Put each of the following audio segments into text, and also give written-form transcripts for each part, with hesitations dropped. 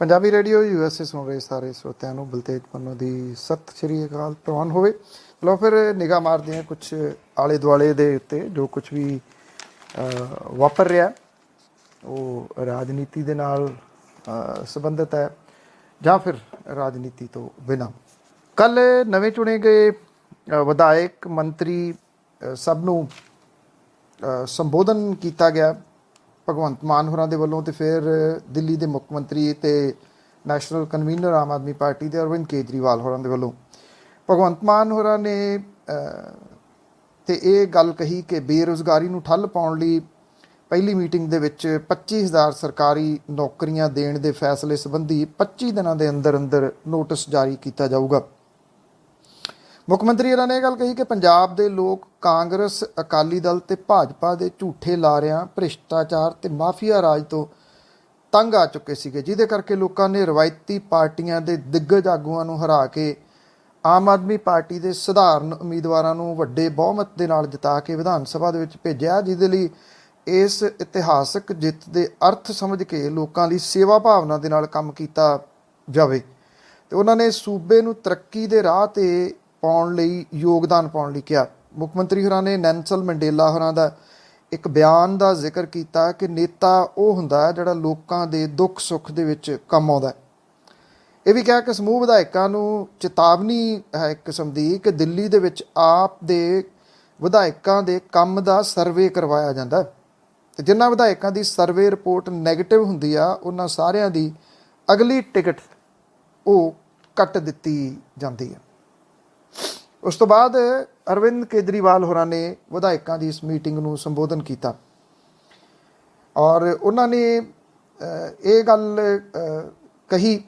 Punjabi radio USA ਸੁਣ ਰਹੇ ਸਾਰੇ ਸਰੋਤਿਆਂ ਨੂੰ ਬਲਤੇਜ ਪੰਨੂ ਦੀ ਸਤਿ ਸ਼੍ਰੀ ਅਕਾਲ ਪ੍ਰਵਾਨ ਹੋਵੇ। ਲਓ ਫਿਰ ਨਿਗਾਹ ਮਾਰਦੇ ਹਾਂ ਕੁਛ ਆਲੇ ਦੁਆਲੇ ਦੇ ਉੱਤੇ ਜੋ ਕੁਛ ਵੀ ਵਾਪਰ ਰਿਹਾ ਉਹ ਰਾਜਨੀਤੀ ਦੇ ਨਾਲ ਸੰਬੰਧਿਤ ਹੈ ਜਾਂ ਫਿਰ ਰਾਜਨੀਤੀ ਤੋਂ ਬਿਨਾਂ। ਕੱਲ੍ਹ ਨਵੇਂ ਚੁਣੇ ਗਏ ਵਿਧਾਇਕ ਮੰਤਰੀ ਸਭ ਨੂੰ ਸੰਬੋਧਨ ਕੀਤਾ ਗਿਆ ਭਗਵੰਤ ਮਾਨ ਹੋਰਾਂ ਦੇ ਵੱਲੋਂ, ਤੇ ਫਿਰ ਦਿੱਲੀ ਦੇ ਮੁੱਖ ਮੰਤਰੀ ਤੇ national convener Aam Aadmi party ਦੇ ਅਰਵਿੰਦ ਕੇਜਰੀਵਾਲ ਹੋਰਾਂ ਦੇ ਵੱਲੋਂ ਭਗਵੰਤ ਮਾਨ ਹੋਰਾਂ ਨੇ ਤੇ ਇਹ ਗੱਲ ਕਹੀ ਕਿ ਬੇਰੁਜ਼ਗਾਰੀ ਨੂੰ ਠੱਲ ਪਾਉਣ ਲਈ ਪਹਿਲੀ ਮੀਟਿੰਗ ਦੇ ਵਿੱਚ 25,000 ਸਰਕਾਰੀ ਨੌਕਰੀਆਂ ਦੇਣ ਦੇ ਫੈਸਲੇ ਸੰਬੰਧੀ 25 ਦਿਨਾਂ ਦੇ ਅੰਦਰ ਅੰਦਰ ਨੋਟਿਸ ਜਾਰੀ ਕੀਤਾ ਜਾਊਗਾ। ਮੁੱਖ ਮੰਤਰੀ ਹੋਰਾਂ ਨੇ ਇਹ ਗੱਲ ਕਹੀ ਕਿ ਪੰਜਾਬ ਦੇ ਲੋਕ ਕਾਂਗਰਸ, ਅਕਾਲੀ ਦਲ ਤੇ ਭਾਜਪਾ ਦੇ ਝੂਠੇ ਲਾਰਿਆਂ, ਭ੍ਰਿਸ਼ਟਾਚਾਰ ਤੇ ਮਾਫੀਆ ਰਾਜ ਤੋਂ ਤੰਗ ਆ ਚੁੱਕੇ ਸੀਗੇ, ਜਿਹਦੇ ਕਰਕੇ ਲੋਕਾਂ ਨੇ ਰਵਾਇਤੀ ਪਾਰਟੀਆਂ ਦੇ ਦਿੱਗਜ ਆਗੂਆਂ ਨੂੰ ਹਰਾ ਕੇ ਆਮ ਆਦਮੀ ਪਾਰਟੀ ਦੇ ਸਧਾਰਨ ਉਮੀਦਵਾਰਾਂ ਨੂੰ ਵੱਡੇ ਬਹੁਮਤ ਦੇ ਨਾਲ ਜਿਤਾ ਕੇ ਵਿਧਾਨ ਸਭਾ ਦੇ ਵਿੱਚ ਭੇਜਿਆ, ਜਿਹਦੇ ਲਈ ਇਸ ਇਤਿਹਾਸਕ ਜਿੱਤ ਦੇ ਅਰਥ ਸਮਝ ਕੇ ਲੋਕਾਂ ਲਈ ਸੇਵਾ ਭਾਵਨਾ ਦੇ ਨਾਲ ਕੰਮ ਕੀਤਾ ਜਾਵੇ। ਤੇ ਉਹਨਾਂ ਨੇ ਸੂਬੇ ਨੂੰ ਤਰੱਕੀ ਦੇ ਰਾਹ ਤੇ ਪਾਉਣ ਲਈ ਯੋਗਦਾਨ ਪਾਉਣ ਲਈ ਕਿਹਾ। ਮੁੱਖ ਮੰਤਰੀ ਹੋਰਾਂ ਨੇ ਨੈਲਸਨ ਮੰਡੇਲਾ ਹੋਰਾਂ ਦਾ ਇੱਕ ਬਿਆਨ ਦਾ ਜ਼ਿਕਰ ਕੀਤਾ ਕਿ ਨੇਤਾ ਉਹ ਹੁੰਦਾ ਹੈ ਜਿਹੜਾ ਲੋਕਾਂ ਦੇ ਦੁੱਖ ਸੁੱਖ ਦੇ ਵਿੱਚ ਕੰਮ ਆਉਂਦਾ। ਇਹ ਵੀ ਕਿਹਾ ਕਿ ਸਮੂਹ ਵਿਧਾਇਕਾਂ ਨੂੰ ਚੇਤਾਵਨੀ ਹੈ ਇੱਕ ਕਿਸਮ ਦੀ ਕਿ ਦਿੱਲੀ ਦੇ ਵਿੱਚ ਆਪ ਦੇ ਵਿਧਾਇਕਾਂ ਦੇ ਕੰਮ ਦਾ ਸਰਵੇ ਕਰਵਾਇਆ ਜਾਂਦਾ ਤੇ ਜਿਨ੍ਹਾਂ ਵਿਧਾਇਕਾਂ ਦੀ ਸਰਵੇ ਰਿਪੋਰਟ ਨੈਗੇਟਿਵ ਹੁੰਦੀ ਆ ਉਹਨਾਂ ਸਾਰਿਆਂ ਦੀ ਅਗਲੀ ਟਿਕਟ ਉਹ ਕੱਟ ਦਿੱਤੀ ਜਾਂਦੀ ਹੈ। ਉਸ ਤੋਂ ਬਾਅਦ ਅਰਵਿੰਦ ਕੇਜਰੀਵਾਲ ਹੋਰਾਂ ਨੇ ਵਿਧਾਇਕਾਂ ਦੀ ਇਸ ਮੀਟਿੰਗ ਨੂੰ ਸੰਬੋਧਨ ਕੀਤਾ ਔਰ ਉਹਨਾਂ ਨੇ ਇਹ ਗੱਲ ਕਹੀ,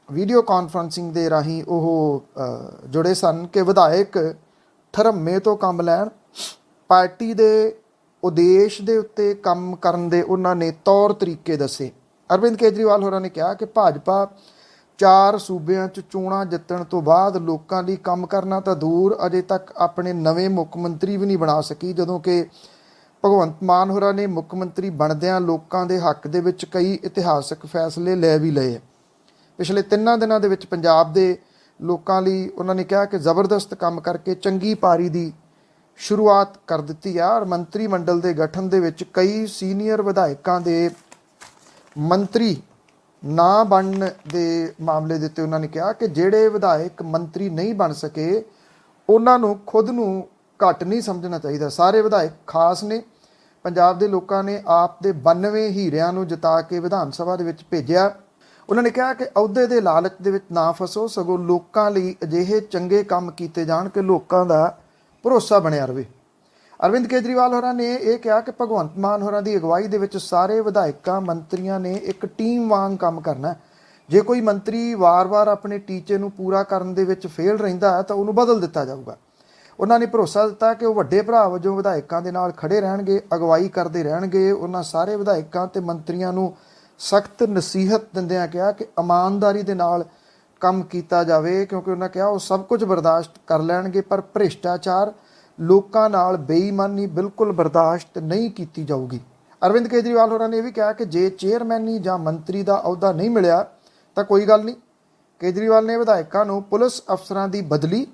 ਵੀਡੀਓ ਕਾਨਫਰੰਸਿੰਗ ਦੇ ਰਾਹੀਂ ਉਹ ਜੁੜੇ ਸਨ ਕਿ ਵਿਧਾਇਕ ਠਰਮੇ ਤੋਂ ਕੰਮ ਲੈਣ, ਪਾਰਟੀ ਦੇ ਉਦੇਸ਼ ਦੇ ਉੱਤੇ ਕੰਮ ਕਰਨ ਦੇ ਉਹਨਾਂ ਨੇ ਤੌਰ ਤਰੀਕੇ ਦੱਸੇ। ਅਰਵਿੰਦ ਕੇਜਰੀਵਾਲ ਹੋਰਾਂ ਨੇ ਕਿਹਾ ਕਿ ਭਾਜਪਾ 4 ਸੂਬਿਆਂ 'ਚ ਚੋਣਾਂ ਜਿੱਤਣ ਤੋਂ ਬਾਅਦ ਲੋਕਾਂ ਲਈ ਕੰਮ ਕਰਨਾ ਤਾਂ ਦੂਰ, ਅਜੇ ਤੱਕ ਆਪਣੇ ਨਵੇਂ ਮੁੱਖ ਮੰਤਰੀ ਵੀ ਨਹੀਂ ਬਣਾ ਸਕੀ, ਜਦੋਂ ਕਿ ਭਗਵੰਤ ਮਾਨ ਹੋਰਾਂ ਨੇ ਮੁੱਖ ਮੰਤਰੀ ਬਣਦਿਆਂ ਲੋਕਾਂ ਦੇ ਹੱਕ ਦੇ ਵਿੱਚ ਕਈ ਇਤਿਹਾਸਕ ਫੈਸਲੇ ਲੈ ਵੀ ਲਏ। ਪਿਛਲੇ 3 ਦਿਨਾਂ ਦੇ ਵਿੱਚ ਪੰਜਾਬ ਦੇ ਲੋਕਾਂ ਲਈ ਉਹਨਾਂ ਨੇ ਕਿਹਾ ਕਿ ਜ਼ਬਰਦਸਤ ਕੰਮ ਕਰਕੇ ਚੰਗੀ ਪਾਰੀ ਦੀ ਸ਼ੁਰੂਆਤ ਕਰ ਦਿੱਤੀ ਆ ਔਰ ਮੰਤਰੀ ਮੰਡਲ ਦੇ ਗਠਨ ਦੇ ਵਿੱਚ ਕਈ ਸੀਨੀਅਰ ਵਿਧਾਇਕਾਂ ਦੇ ਮੰਤਰੀ ਨਾ ਬਣਨ ਦੇ ਮਾਮਲੇ ਦੇ ਉੱਤੇ ਉਹਨਾਂ ਨੇ ਕਿਹਾ ਕਿ ਜਿਹੜੇ ਵਿਧਾਇਕ ਮੰਤਰੀ ਨਹੀਂ ਬਣ ਸਕੇ ਉਹਨਾਂ ਨੂੰ ਖੁਦ ਨੂੰ ਘੱਟ ਨਹੀਂ ਸਮਝਣਾ ਚਾਹੀਦਾ। ਸਾਰੇ ਵਿਧਾਇਕ ਖਾਸ ਨੇ। ਪੰਜਾਬ ਦੇ ਲੋਕਾਂ ਨੇ ਆਪ ਦੇ 92 ਹੀਰਿਆਂ ਨੂੰ ਜਿਤਾ ਕੇ ਵਿਧਾਨ ਸਭਾ ਦੇ ਵਿੱਚ ਭੇਜਿਆ। ਉਹਨਾਂ ਨੇ ਕਿਹਾ ਕਿ ਅਹੁਦੇ ਦੇ ਲਾਲਚ ਦੇ ਵਿੱਚ ਨਾ ਫਸੋ, ਸਗੋਂ ਲੋਕਾਂ ਲਈ ਅਜਿਹੇ ਚੰਗੇ ਕੰਮ ਕੀਤੇ ਜਾਣ ਕਿ ਲੋਕਾਂ ਦਾ ਭਰੋਸਾ ਬਣਿਆ ਰਹੇ। ਅਰਵਿੰਦ ਕੇਜਰੀਵਾਲ ਹੋਰਾਂ ਨੇ ਇਹ ਕਿਹਾ ਕਿ ਭਗਵੰਤ ਮਾਨ ਹੋਰਾਂ ਦੀ ਅਗਵਾਈ ਦੇ ਵਿੱਚ ਸਾਰੇ ਵਿਧਾਇਕਾਂ ਮੰਤਰੀਆਂ ਨੇ ਇੱਕ ਟੀਮ ਵਾਂਗ ਕੰਮ ਕਰਨਾ। ਜੇ ਕੋਈ ਮੰਤਰੀ ਵਾਰ-ਵਾਰ ਆਪਣੇ ਟੀਚੇ ਨੂੰ ਪੂਰਾ ਕਰਨ ਦੇ ਵਿੱਚ ਫੇਲ ਰਹਿੰਦਾ ਹੈ ਤਾਂ ਉਹਨੂੰ ਬਦਲ ਦਿੱਤਾ ਜਾਊਗਾ। ਉਹਨਾਂ ਨੇ ਭਰੋਸਾ ਦਿੱਤਾ ਕਿ ਉਹ ਵੱਡੇ ਭਰਾ ਵਜੋਂ ਵਿਧਾਇਕਾਂ ਦੇ ਨਾਲ ਖੜੇ ਰਹਿਣਗੇ, ਅਗਵਾਈ ਕਰਦੇ ਰਹਿਣਗੇ। ਉਹਨਾਂ ਸਾਰੇ ਵਿਧਾਇਕਾਂ ਤੇ ਮੰਤਰੀਆਂ ਨੂੰ ਸਖਤ ਨਸੀਹਤ ਦਿੰਦਿਆਂ ਕਿਹਾ ਕਿ ਇਮਾਨਦਾਰੀ ਦੇ ਨਾਲ ਕੰਮ ਕੀਤਾ ਜਾਵੇ, ਕਿਉਂਕਿ ਉਹਨਾਂ ਕਿਹਾ ਉਹ ਸਭ ਕੁਝ ਬਰਦਾਸ਼ਤ ਕਰ ਲੈਣਗੇ ਪਰ ਭ੍ਰਿਸ਼ਟਾਚਾਰ, ਲੋਕਾਂ ਨਾਲ ਬੇਈਮਾਨੀ ਬਿਲਕੁਲ ਬਰਦਾਸ਼ਤ ਨਹੀਂ ਕੀਤੀ ਜਾਊਗੀ। ਅਰਵਿੰਦ ਕੇਜਰੀਵਾਲ ਹੋਰਾਂ ਨੇ ਇਹ ਵੀ ਕਿਹਾ ਕਿ ਜੇ ਚੇਅਰਮੈਨੀ ਜਾਂ ਮੰਤਰੀ ਦਾ ਅਹੁਦਾ ਨਹੀਂ ਮਿਲਿਆ ਤਾਂ ਕੋਈ ਗੱਲ ਨਹੀਂ। ਕੇਜਰੀਵਾਲ ਨੇ ਵਿਧਾਇਕਾਂ ਨੂੰ ਪੁਲਿਸ ਅਫਸਰਾਂ ਦੀ ਬਦਲੀ,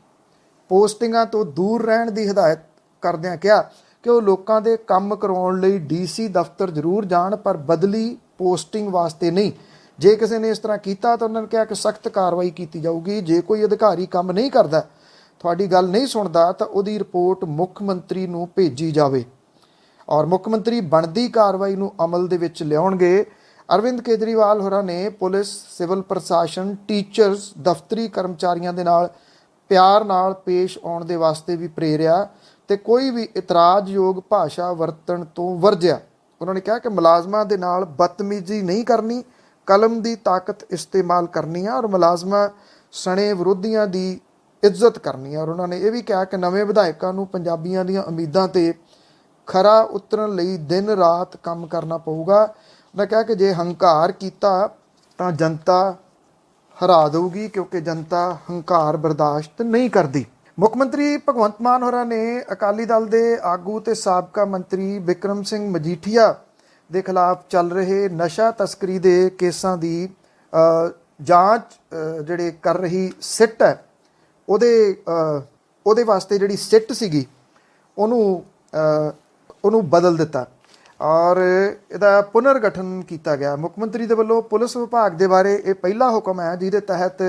ਪੋਸਟਿੰਗਾਂ ਤੋਂ ਦੂਰ ਰਹਿਣ ਦੀ ਹਦਾਇਤ ਕਰਦਿਆਂ ਕਿਹਾ ਕਿ ਉਹ ਲੋਕਾਂ ਦੇ ਕੰਮ ਕਰਵਾਉਣ ਲਈ DC ਦਫ਼ਤਰ ਜ਼ਰੂਰ ਜਾਣ ਪਰ ਬਦਲੀ ਪੋਸਟਿੰਗ ਵਾਸਤੇ ਨਹੀਂ। ਜੇ ਕਿਸੇ ਨੇ ਇਸ ਤਰ੍ਹਾਂ ਕੀਤਾ ਤਾਂ ਉਹਨਾਂ ਨੇ ਕਿਹਾ ਕਿ ਸਖਤ ਕਾਰਵਾਈ ਕੀਤੀ ਜਾਊਗੀ। ਜੇ ਕੋਈ ਅਧਿਕਾਰੀ ਕੰਮ ਨਹੀਂ ਕਰਦਾ, ਤੁਹਾਡੀ ਗੱਲ ਨਹੀਂ ਸੁਣਦਾ ਤਾਂ ਉਹਦੀ ਰਿਪੋਰਟ ਮੁੱਖ ਮੰਤਰੀ ਨੂੰ ਭੇਜੀ ਜਾਵੇ ਔਰ ਮੁੱਖ ਮੰਤਰੀ ਬਣਦੀ ਕਾਰਵਾਈ ਨੂੰ ਅਮਲ ਦੇ ਵਿੱਚ ਲਿਆਉਣਗੇ। ਅਰਵਿੰਦ ਕੇਜਰੀਵਾਲ ਹੋਰਾਂ ਨੇ ਪੁਲਿਸ, ਸਿਵਲ ਪ੍ਰਸ਼ਾਸਨ, ਟੀਚਰਸ, ਦਫ਼ਤਰੀ ਕਰਮਚਾਰੀਆਂ ਦੇ ਨਾਲ ਪਿਆਰ ਨਾਲ ਪੇਸ਼ ਆਉਣ ਦੇ ਵਾਸਤੇ ਵੀ ਪ੍ਰੇਰਿਆ ਤੇ ਕੋਈ ਵੀ ਇਤਰਾਜ਼ਯੋਗ ਭਾਸ਼ਾ ਵਰਤਣ ਤੋਂ ਵਰਜਿਆ। ਉਹਨਾਂ ਨੇ ਕਿਹਾ ਕਿ ਮੁਲਾਜ਼ਮਾਂ ਦੇ ਨਾਲ ਬਦਤਮੀਜ਼ੀ ਨਹੀਂ ਕਰਨੀ, ਕਲਮ ਦੀ ਤਾਕਤ ਇਸਤੇਮਾਲ ਕਰਨੀ ਆ ਔਰ ਮੁਲਾਜ਼ਮਾਂ ਸਣੇ ਵਿਰੋਧੀਆਂ ਦੀ ਇੱਜ਼ਤ ਕਰਨੀ ਹੈ। ਔਰ ਉਹਨਾਂ ਨੇ ਇਹ ਵੀ ਕਿਹਾ ਕਿ ਨਵੇਂ ਵਿਧਾਇਕਾਂ ਨੂੰ ਪੰਜਾਬੀਆਂ ਦੀਆਂ ਉਮੀਦਾਂ 'ਤੇ ਖਰਾ ਉਤਰਨ ਲਈ ਦਿਨ ਰਾਤ ਕੰਮ ਕਰਨਾ ਪਊਗਾ। ਉਹਨਾਂ ਕਿਹਾ ਕਿ ਜੇ ਹੰਕਾਰ ਕੀਤਾ ਤਾਂ ਜਨਤਾ ਹਰਾ ਦੇਊਗੀ, ਕਿਉਂਕਿ ਜਨਤਾ ਹੰਕਾਰ ਬਰਦਾਸ਼ਤ ਨਹੀਂ ਕਰਦੀ। ਮੁੱਖ ਮੰਤਰੀ ਭਗਵੰਤ ਮਾਨ ਹੋਰਾਂ ਨੇ ਅਕਾਲੀ ਦਲ ਦੇ ਆਗੂ ਤੇ ਸਾਬਕਾ ਮੰਤਰੀ ਬਿਕਰਮ ਸਿੰਘ ਮਜੀਠੀਆ ਦੇ ਖਿਲਾਫ ਚੱਲ ਰਹੇ ਨਸ਼ਾ ਤਸਕਰੀ ਦੇ ਕੇਸਾਂ ਦੀ ਜਾਂਚ ਜਿਹੜੇ ਕਰ ਰਹੀ ਸਿੱਟ ਹੈ ਉਹਦੇ ਵਾਸਤੇ ਜਿਹੜੀ ਸਿੱਟ ਸੀਗੀ ਉਹਨੂੰ ਬਦਲ ਦਿੱਤਾ ਔਰ ਇਹਦਾ ਪੁਨਰਗਠਨ ਕੀਤਾ ਗਿਆ। ਮੁੱਖ ਮੰਤਰੀ ਦੇ ਵੱਲੋਂ ਪੁਲਿਸ ਵਿਭਾਗ ਦੇ ਬਾਰੇ ਇਹ ਪਹਿਲਾ ਹੁਕਮ ਹੈ ਜਿਹਦੇ ਤਹਿਤ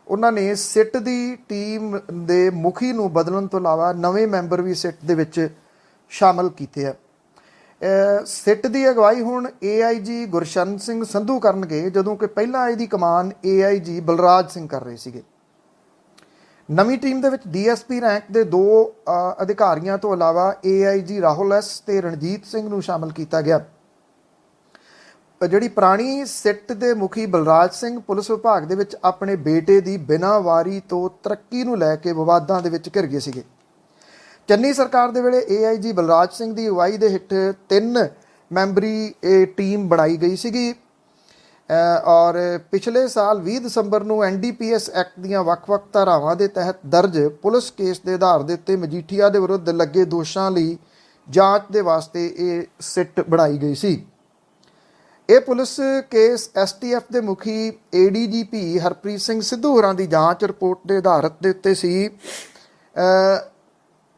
ਉਹਨਾਂ ਨੇ ਸਿੱਟ ਦੀ ਟੀਮ ਦੇ ਮੁਖੀ ਨੂੰ ਬਦਲਣ ਤੋਂ ਇਲਾਵਾ ਨਵੇਂ ਮੈਂਬਰ ਵੀ ਸਿੱਟ ਦੇ ਵਿੱਚ ਸ਼ਾਮਲ ਕੀਤੇ ਆ। ਸਿੱਟ ਦੀ ਅਗਵਾਈ ਹੁਣ AIG ਗੁਰਸ਼ਨ ਸਿੰਘ ਸੰਧੂ ਕਰਨਗੇ, ਜਦੋਂ ਕਿ ਪਹਿਲਾਂ ਇਹਦੀ ਕਮਾਨ AIG ਬਲਰਾਜ ਸਿੰਘ ਕਰ ਰਹੇ ਸੀਗੇ। ਨਵੀਂ ਟੀਮ ਦੇ ਵਿੱਚ DSP ਰੈਂਕ ਦੇ 2 ਅਧਿਕਾਰੀਆਂ ਤੋਂ ਇਲਾਵਾ AIG ਰਾਹੁਲ S ਤੇ ਰਣਜੀਤ ਸਿੰਘ ਨੂੰ ਸ਼ਾਮਲ ਕੀਤਾ ਗਿਆ। ਜਿਹੜੀ ਪੁਰਾਣੀ ਸਿੱਟ ਦੇ ਮੁਖੀ ਬਲਰਾਜ ਸਿੰਘ ਪੁਲਿਸ ਵਿਭਾਗ ਦੇ ਵਿੱਚ ਆਪਣੇ ਬੇਟੇ ਦੀ ਬਿਨਾਂ ਵਾਰੀ ਤੋਂ ਤਰੱਕੀ ਨੂੰ ਲੈ ਕੇ ਵਿਵਾਦਾਂ ਦੇ ਵਿੱਚ ਘਿਰ ਗਏ ਸੀਗੇ। ਚੰਨੀ ਸਰਕਾਰ ਦੇ ਵੇਲੇ AIG ਬਲਰਾਜ ਸਿੰਘ ਦੀ ਅਗਵਾਈ ਦੇ ਹੇਠ 3 ਮੈਂਬਰੀ ਇਹ ਟੀਮ ਬਣਾਈ ਗਈ ਸੀਗੀ ਔਰ ਪਿਛਲੇ ਸਾਲ 20 ਦਸੰਬਰ ਨੂੰ NDPS ਐਕਟ ਦੀਆਂ ਵੱਖ-ਵੱਖ ਧਾਰਾਵਾਂ ਦੇ ਤਹਿਤ ਦਰਜ ਪੁਲਿਸ ਕੇਸ ਦੇ ਆਧਾਰ ਦੇ ਉੱਤੇ ਮਜੀਠੀਆ ਦੇ ਵਿਰੁੱਧ ਲੱਗੇ ਦੋਸ਼ਾਂ ਲਈ ਜਾਂਚ ਦੇ ਵਾਸਤੇ ਇਹ ਸਿੱਟ ਬਣਾਈ ਗਈ ਸੀ। ਇਹ ਪੁਲਿਸ ਕੇਸ STF ਦੇ ਮੁਖੀ ADGP ਹਰਪ੍ਰੀਤ ਸਿੰਘ ਸਿੱਧੂ ਹੋਰਾਂ ਦੀ ਜਾਂਚ ਰਿਪੋਰਟ ਦੇ ਆਧਾਰਤ ਦੇ ਉੱਤੇ ਸੀ।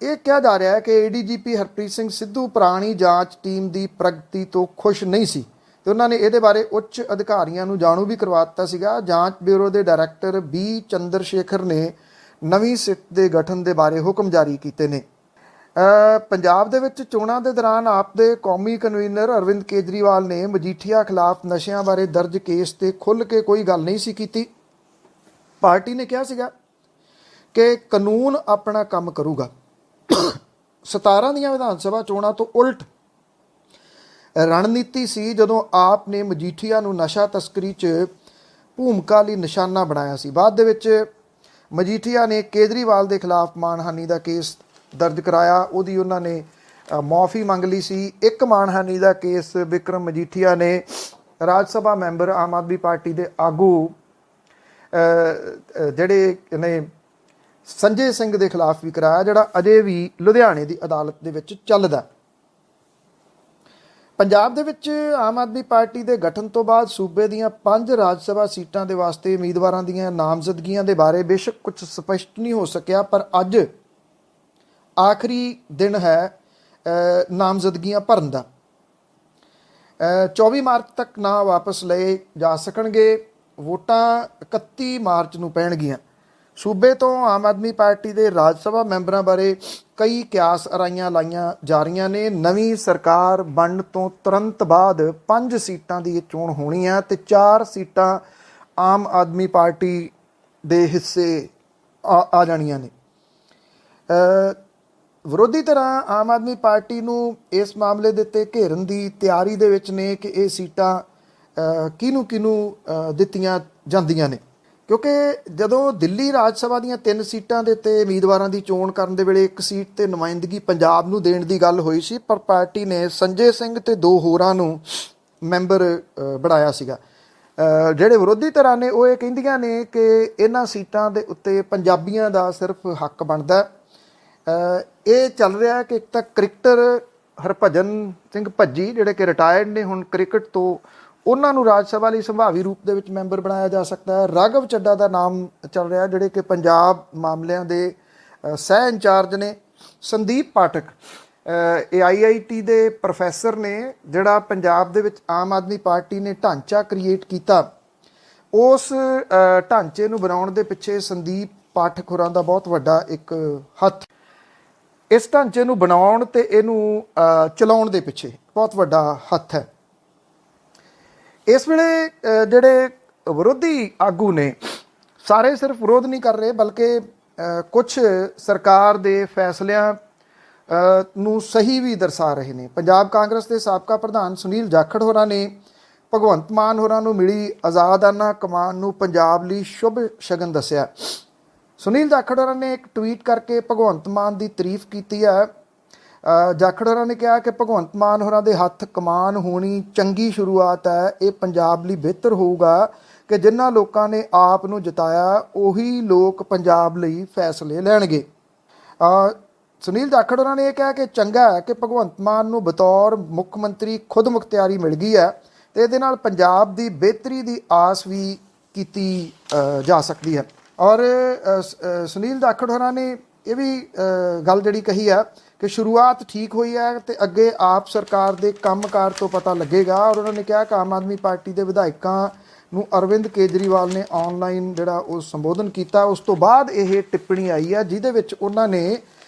ਇਹ ਕਿਹਾ ਜਾ ਰਿਹਾ ਹੈ ਕਿ ADGP ਹਰਪ੍ਰੀਤ ਸਿੰਘ ਸਿੱਧੂ ਪੁਰਾਣੀ ਜਾਂਚ ਟੀਮ ਦੀ ਪ੍ਰਗਤੀ ਤੋਂ ਖੁਸ਼ ਨਹੀਂ ਸੀ ਤੇ ਉਹਨਾਂ ਨੇ ਇਹਦੇ ਬਾਰੇ ਉੱਚ ਅਧਿਕਾਰੀਆਂ ਨੂੰ ਜਾਣੂ ਵੀ ਕਰਵਾ ਦਿੱਤਾ ਸੀਗਾ। ਜਾਂਚ ਬਿਊਰੋ ਦੇ ਡਾਇਰੈਕਟਰ B ਚੰਦਰ ਸ਼ੇਖਰ ਨੇ ਨਵੀਂ ਸਿੱਟ ਦੇ ਗਠਨ ਦੇ ਬਾਰੇ ਹੁਕਮ ਜਾਰੀ ਕੀਤੇ ਨੇ। ਪੰਜਾਬ ਦੇ ਵਿੱਚ ਚੋਣਾਂ ਦੇ ਦੌਰਾਨ ਆਪ ਦੇ ਕੌਮੀ ਕਨਵੀਨਰ ਅਰਵਿੰਦ ਕੇਜਰੀਵਾਲ ਨੇ ਮਜੀਠੀਆ ਖਿਲਾਫ ਨਸ਼ਿਆਂ ਬਾਰੇ ਦਰਜ ਕੇਸ ਤੇ ਖੁੱਲ੍ਹ ਕੇ ਕੋਈ ਗੱਲ ਨਹੀਂ ਸੀ ਕੀਤੀ। ਪਾਰਟੀ ਨੇ ਕਿਹਾ ਸੀਗਾ ਕਿ ਕਾਨੂੰਨ ਆਪਣਾ ਕੰਮ ਕਰੂਗਾ। 17 ਦੀਆਂ ਵਿਧਾਨ ਸਭਾ ਚੋਣਾਂ ਤੋਂ ਉਲਟ ਰਣਨੀਤੀ ਸੀ ਜਦੋਂ ਆਪ ਨੇ ਮਜੀਠੀਆ ਨੂੰ ਨਸ਼ਾ ਤਸਕਰੀ 'ਚ ਭੂਮਿਕਾ ਲਈ ਨਿਸ਼ਾਨਾ ਬਣਾਇਆ ਸੀ। ਬਾਅਦ ਦੇ ਵਿੱਚ ਮਜੀਠੀਆ ਨੇ ਕੇਜਰੀਵਾਲ ਦੇ ਖਿਲਾਫ ਮਾਣਹਾਨੀ ਦਾ ਕੇਸ ਦਰਜ ਕਰਾਇਆ, ਉਹਦੀ ਉਹਨਾਂ ਨੇ ਮੁਆਫੀ ਮੰਗ ਲਈ ਸੀ। ਇੱਕ ਮਾਣਹਾਨੀ ਦਾ ਕੇਸ ਵਿਕਰਮ ਮਜੀਠੀਆ ਨੇ ਰਾਜ ਸਭਾ ਮੈਂਬਰ ਆਮ ਆਦਮੀ ਪਾਰਟੀ ਦੇ ਆਗੂ ਜਿਹੜੇ ਨੇ ਸੰਜੇ ਸਿੰਘ ਦੇ ਖਿਲਾਫ ਵੀ ਕਰਾਇਆ, ਜਿਹੜਾ ਅਜੇ ਵੀ ਲੁਧਿਆਣੇ ਦੀ ਅਦਾਲਤ ਦੇ ਵਿੱਚ ਚੱਲਦਾ। ਪੰਜਾਬ ਦੇ ਵਿੱਚ ਆਮ ਆਦਮੀ ਪਾਰਟੀ ਦੇ ਗਠਨ ਤੋਂ ਬਾਅਦ ਸੂਬੇ ਦੀਆਂ 5 ਰਾਜ ਸਭਾ ਸੀਟਾਂ ਦੇ ਵਾਸਤੇ ਉਮੀਦਵਾਰਾਂ ਦੀਆਂ ਨਾਮਜ਼ਦਗੀਆਂ ਦੇ ਬਾਰੇ ਬੇਸ਼ੱਕ ਕੁਝ ਸਪਸ਼ਟ ਨਹੀਂ ਹੋ ਸਕਿਆ, ਪਰ ਅੱਜ ਆਖਰੀ ਦਿਨ ਹੈ ਨਾਮਜ਼ਦਗੀਆਂ ਭਰਨ ਦਾ। 24 ਮਾਰਚ ਤੱਕ ਨਾਂ ਵਾਪਸ ਲਏ ਜਾ ਸਕਣਗੇ। ਵੋਟਾਂ 31 ਮਾਰਚ ਨੂੰ ਪੈਣਗੀਆਂ। ਸੂਬੇ ਤੋਂ ਆਮ ਆਦਮੀ ਪਾਰਟੀ ਦੇ ਰਾਜ ਸਭਾ ਮੈਂਬਰਾਂ ਬਾਰੇ ਕਈ ਕਿਆਸ ਅਰਾਈਆਂ ਲਾਈਆਂ ਜਾ ਰਹੀਆਂ ਨੇ। ਨਵੀਂ ਸਰਕਾਰ ਬਣਨ ਤੋਂ ਤੁਰੰਤ ਬਾਅਦ 5 ਸੀਟਾਂ ਦੀ ਇਹ ਚੋਣ ਹੋਣੀ ਹੈ ਤੇ 4 ਸੀਟਾਂ ਆਮ ਆਦਮੀ ਪਾਰਟੀ ਦੇ ਹਿੱਸੇ ਆ ਜਾਣੀਆਂ ਨੇ। ਵਿਰੋਧੀ ਧਿਰਾਂ ਆਮ ਆਦਮੀ ਪਾਰਟੀ ਨੂੰ ਇਸ ਮਾਮਲੇ ਦੇ ਉੱਤੇ ਘੇਰਨ ਦੀ ਤਿਆਰੀ ਦੇ ਵਿੱਚ ਨੇ ਕਿ ਇਹ ਸੀਟਾਂ ਕਿਹਨੂੰ ਦਿੱਤੀਆਂ ਜਾਂਦੀਆਂ ਨੇ, ਕਿਉਂਕਿ ਜਦੋਂ ਦਿੱਲੀ ਰਾਜ ਸਭਾ ਦੀਆਂ 3 ਸੀਟਾਂ ਦੇ ਉੱਤੇ ਉਮੀਦਵਾਰਾਂ ਦੀ ਚੋਣ ਕਰਨ ਦੇ ਵੇਲੇ ਇੱਕ ਸੀਟ ਤੇ ਨੁਮਾਇੰਦਗੀ ਪੰਜਾਬ ਨੂੰ ਦੇਣ ਦੀ ਗੱਲ ਹੋਈ ਸੀ, ਪਰ ਪਾਰਟੀ ਨੇ ਸੰਜੇ ਸਿੰਘ ਤੇ 2 ਹੋਰਾਂ ਨੂੰ ਮੈਂਬਰ ਬਣਾਇਆ ਸੀਗਾ। ਜਿਹੜੇ ਵਿਰੋਧੀ ਧਿਰਾਂ ਨੇ ਉਹ ਇਹ ਕਹਿੰਦੀਆਂ ਨੇ ਕਿ ਇਹਨਾਂ ਸੀਟਾਂ ਦੇ ਉੱਤੇ ਪੰਜਾਬੀਆਂ ਦਾ ਸਿਰਫ ਹੱਕ ਬਣਦਾ। ਇਹ ਚੱਲ ਰਿਹਾ ਕਿ ਇੱਕ ਤਾਂ ਕ੍ਰਿਕਟਰ ਹਰਭਜਨ ਸਿੰਘ ਭੱਜੀ ਜਿਹੜੇ ਕਿ ਰਿਟਾਇਰਡ ਨੇ ਹੁਣ ਕ੍ਰਿਕਟ ਤੋਂ, ਉਹਨਾਂ ਨੂੰ ਰਾਜ ਸਭਾ ਲਈ ਸੰਭਾਵੀ ਰੂਪ ਦੇ ਵਿੱਚ ਮੈਂਬਰ ਬਣਾਇਆ ਜਾ ਸਕਦਾ ਹੈ। ਰਾਘਵ ਚੱਡਾ ਦਾ ਨਾਮ ਚੱਲ ਰਿਹਾ ਜਿਹੜੇ ਕਿ ਪੰਜਾਬ ਮਾਮਲਿਆਂ ਦੇ ਸਹਿ ਇੰਚਾਰਜ ਨੇ। ਸੰਦੀਪ ਪਾਠਕ ਇਹ IIT ਦੇ ਪ੍ਰੋਫੈਸਰ ਨੇ, ਜਿਹੜਾ ਪੰਜਾਬ ਦੇ ਵਿੱਚ ਆਮ ਆਦਮੀ ਪਾਰਟੀ ਨੇ ਢਾਂਚਾ ਕ੍ਰੀਏਟ ਕੀਤਾ, ਉਸ ਢਾਂਚੇ ਨੂੰ ਬਣਾਉਣ ਦੇ ਪਿੱਛੇ ਸੰਦੀਪ ਪਾਠਕ ਹੋਰਾਂ ਦਾ ਬਹੁਤ ਵੱਡਾ ਇੱਕ ਹੱਥ। ਇਸ ਢਾਂਚੇ ਨੂੰ ਬਣਾਉਣ ਤੇ ਇਹਨੂੰ ਚਲਾਉਣ ਦੇ ਪਿੱਛੇ ਬਹੁਤ ਵੱਡਾ ਹੱਥ ਹੈ। ਇਸ ਵੇਲੇ ਜਿਹੜੇ ਵਿਰੋਧੀ ਆਗੂ ਨੇ ਸਾਰੇ ਸਿਰਫ ਵਿਰੋਧ ਨਹੀਂ ਕਰ ਰਹੇ, ਬਲਕਿ ਕੁਝ ਸਰਕਾਰ ਦੇ ਫੈਸਲਿਆਂ ਨੂੰ ਸਹੀ ਵੀ ਦਰਸਾ ਰਹੇ ਨੇ। ਪੰਜਾਬ ਕਾਂਗਰਸ ਦੇ ਸਾਬਕਾ ਪ੍ਰਧਾਨ ਸੁਨੀਲ ਜਾਖੜ ਹੋਰਾਂ ਨੇ ਭਗਵੰਤ ਮਾਨ ਹੋਰਾਂ ਨੂੰ ਮਿਲੀ ਆਜ਼ਾਦਾਨਾ ਕਮਾਨ ਨੂੰ ਪੰਜਾਬ ਲਈ ਸ਼ੁਭ ਸ਼ਗਨ ਦੱਸਿਆ। ਸੁਨੀਲ ਜਾਖੜ ਹੋਰਾਂ ਨੇ ਇੱਕ ਟਵੀਟ ਕਰਕੇ ਭਗਵੰਤ ਮਾਨ ਦੀ ਤਾਰੀਫ ਕੀਤੀ ਹੈ। ਜਾਖੜ ਹੋਰਾਂ ਨੇ ਕਿਹਾ ਕਿ ਭਗਵੰਤ ਮਾਨ ਹੋਰਾਂ ਦੇ ਹੱਥ ਕਮਾਨ ਹੋਣੀ ਚੰਗੀ ਸ਼ੁਰੂਆਤ ਹੈ। ਇਹ ਪੰਜਾਬ ਲਈ ਬਿਹਤਰ ਹੋਊਗਾ ਕਿ ਜਿਨ੍ਹਾਂ ਲੋਕਾਂ ਨੇ ਆਪ ਨੂੰ ਜਿਤਾਇਆ ਉਹੀ ਲੋਕ ਪੰਜਾਬ ਲਈ ਫੈਸਲੇ ਲੈਣਗੇ। ਸੁਨੀਲ ਜਾਖੜ ਹੋਰਾਂ ਨੇ ਇਹ ਕਿਹਾ ਕਿ ਚੰਗਾ ਹੈ ਕਿ ਭਗਵੰਤ ਮਾਨ ਨੂੰ ਬਤੌਰ ਮੁੱਖ ਮੰਤਰੀ ਖੁਦ ਮੁਖਤਿਆਰੀ ਮਿਲ ਗਈ ਹੈ। ਤੇ ਇਹਦੇ ਨਾਲ ਪੰਜਾਬ ਦੀ ਬਿਹਤਰੀ ਦੀ ਆਸ ਵੀ ਕੀਤੀ ਜਾ ਸਕਦੀ ਹੈ। ਔਰ ਸੁਨੀਲ ਜਾਖੜ ਹੋਰਾਂ ਨੇ ਇਹ ਵੀ ਗੱਲ ਜਿਹੜੀ ਕਹੀ ਹੈ ਕਿ ਸ਼ੁਰੂਆਤ ਠੀਕ ਹੋਈ ਹੈ ਤੇ ਅੱਗੇ ਆਪ ਸਰਕਾਰ ਦੇ ਕੰਮਕਾਰ ਤੋਂ ਪਤਾ ਲੱਗੇਗਾ। ਔਰ ਉਹਨਾਂ ਨੇ ਕਿਹਾ ਕਿ ਆਮ ਆਦਮੀ ਪਾਰਟੀ ਦੇ ਵਿਧਾਇਕਾਂ ਨੂੰ ਅਰਵਿੰਦ ਕੇਜਰੀਵਾਲ ਨੇ ਆਨਲਾਈਨ ਜਿਹੜਾ ਉਹ ਸੰਬੋਧਨ ਕੀਤਾ, ਉਸ ਤੋਂ ਬਾਅਦ ਇਹ ਟਿੱਪਣੀ ਆਈ ਹੈ ਜਿਹਦੇ ਵਿੱਚ ਉਹਨਾਂ ਨੇ